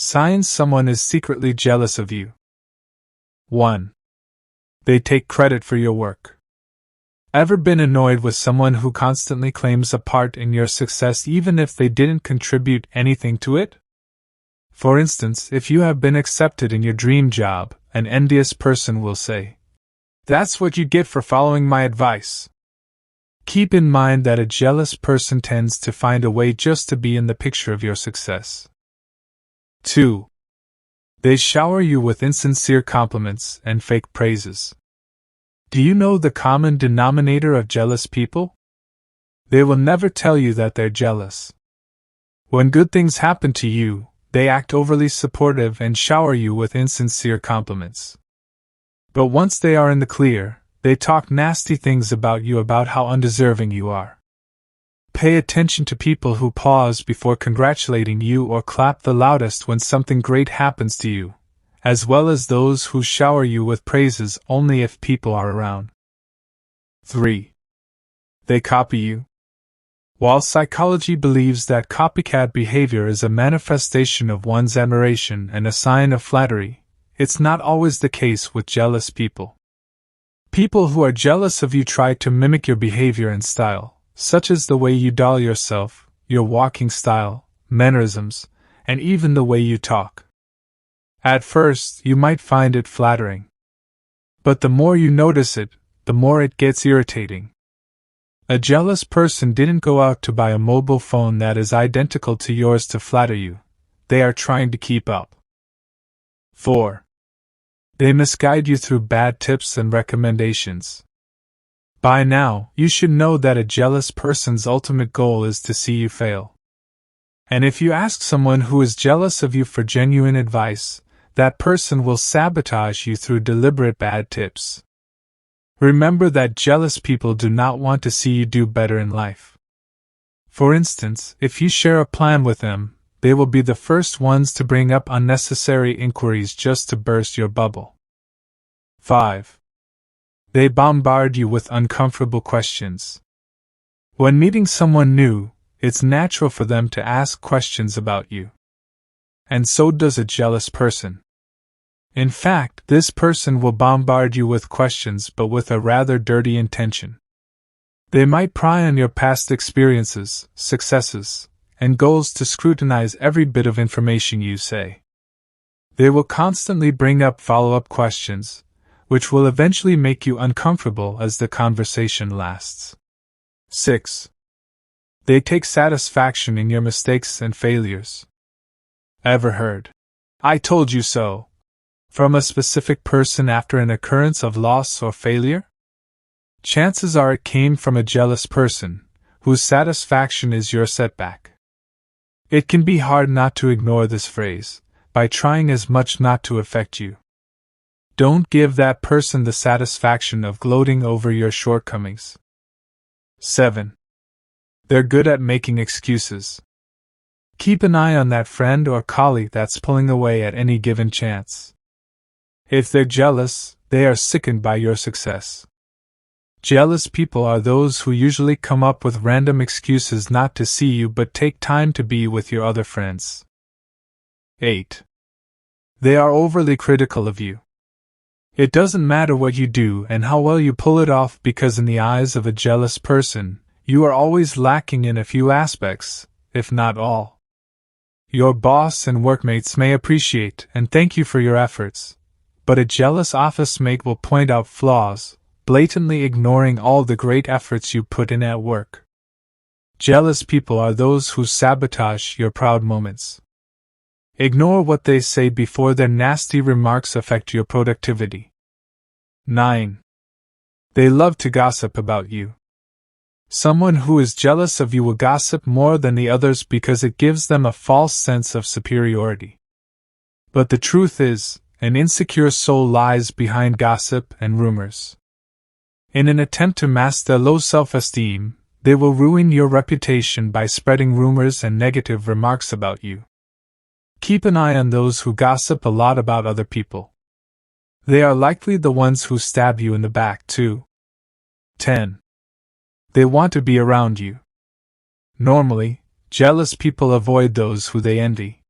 Signs someone is secretly jealous of you. 1. They take credit for your work. Ever been annoyed with someone who constantly claims a part in your success even if they didn't contribute anything to it? For instance, if you have been accepted in your dream job, an envious person will say, "That's what you get for following my advice." Keep in mind that a jealous person tends to find a way just to be in the picture of your success. 2. They shower you with insincere compliments and fake praises. Do you know the common denominator of jealous people? They will never tell you that they're jealous. When good things happen to you, they act overly supportive and shower you with insincere compliments. But once they are in the clear, they talk nasty things about you, about how undeserving you are. Pay attention to people who pause before congratulating you or clap the loudest when something great happens to you, as well as those who shower you with praises only if people are around. 3. They copy you. While psychology believes that copycat behavior is a manifestation of one's admiration and a sign of flattery, it's not always the case with jealous people. People who are jealous of you try to mimic your behavior and style, such as the way you doll yourself, your walking style, mannerisms, and even the way you talk. At first, you might find it flattering. But the more you notice it, the more it gets irritating. A jealous person didn't go out to buy a mobile phone that is identical to yours to flatter you. They are trying to keep up. 4. They misguide you through bad tips and recommendations. By now, you should know that a jealous person's ultimate goal is to see you fail. And if you ask someone who is jealous of you for genuine advice, that person will sabotage you through deliberate bad tips. Remember that jealous people do not want to see you do better in life. For instance, if you share a plan with them, they will be the first ones to bring up unnecessary inquiries just to burst your bubble. 5. They bombard you with uncomfortable questions. When meeting someone new, it's natural for them to ask questions about you. And so does a jealous person. In fact, this person will bombard you with questions but with a rather dirty intention. They might pry on your past experiences, successes, and goals to scrutinize every bit of information you say. They will constantly bring up follow-up questions, which will eventually make you uncomfortable as the conversation lasts. 6. They take satisfaction in your mistakes and failures. Ever heard, "I told you so," from a specific person after an occurrence of loss or failure? Chances are it came from a jealous person, whose satisfaction is your setback. It can be hard not to ignore this phrase, by trying as much not to affect you. Don't give that person the satisfaction of gloating over your shortcomings. 7. They're good at making excuses. Keep an eye on that friend or colleague that's pulling away at any given chance. If they're jealous, they are sickened by your success. Jealous people are those who usually come up with random excuses not to see you but take time to be with your other friends. 8. They are overly critical of you. It doesn't matter what you do and how well you pull it off because in the eyes of a jealous person, you are always lacking in a few aspects, if not all. Your boss and workmates may appreciate and thank you for your efforts, but a jealous office mate will point out flaws, blatantly ignoring all the great efforts you put in at work. Jealous people are those who sabotage your proud moments. Ignore what they say before their nasty remarks affect your productivity. 9. They love to gossip about you. Someone who is jealous of you will gossip more than the others because it gives them a false sense of superiority. But the truth is, an insecure soul lies behind gossip and rumors. In an attempt to mask their low self-esteem, they will ruin your reputation by spreading rumors and negative remarks about you. Keep an eye on those who gossip a lot about other people. They are likely the ones who stab you in the back, too. 10. They want to be around you. Normally, jealous people avoid those who they envy.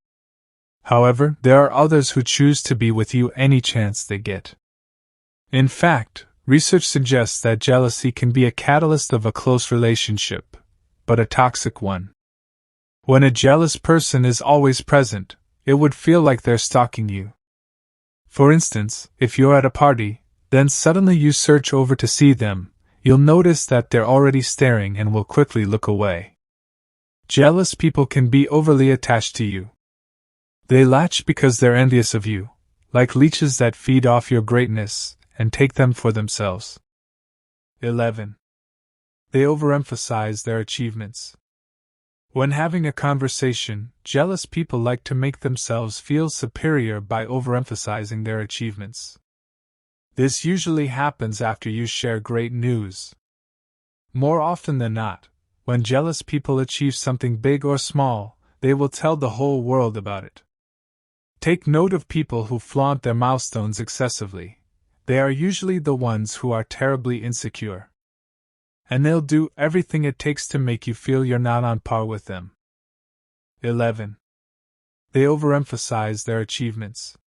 However, there are others who choose to be with you any chance they get. In fact, research suggests that jealousy can be a catalyst of a close relationship, but a toxic one. When a jealous person is always present, it would feel like they're stalking you. For instance, if you're at a party, then suddenly you search over to see them, you'll notice that they're already staring and will quickly look away. Jealous people can be overly attached to you. They latch because they're envious of you, like leeches that feed off your greatness and take them for themselves. 11. They overemphasize their achievements. When having a conversation, jealous people like to make themselves feel superior by overemphasizing their achievements. This usually happens after you share great news. More often than not, when jealous people achieve something big or small, they will tell the whole world about it. Take note of people who flaunt their milestones excessively. They are usually the ones who are terribly insecure. And they'll do everything it takes to make you feel you're not on par with them. 11. They overemphasize their achievements.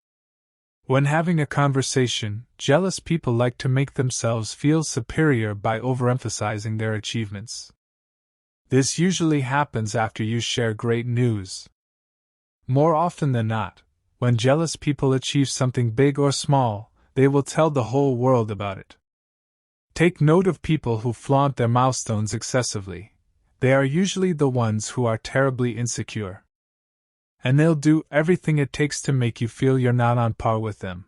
When having a conversation, jealous people like to make themselves feel superior by overemphasizing their achievements. This usually happens after you share great news. More often than not, when jealous people achieve something big or small, they will tell the whole world about it. Take note of people who flaunt their milestones excessively. They are usually the ones who are terribly insecure. And they'll do everything it takes to make you feel you're not on par with them.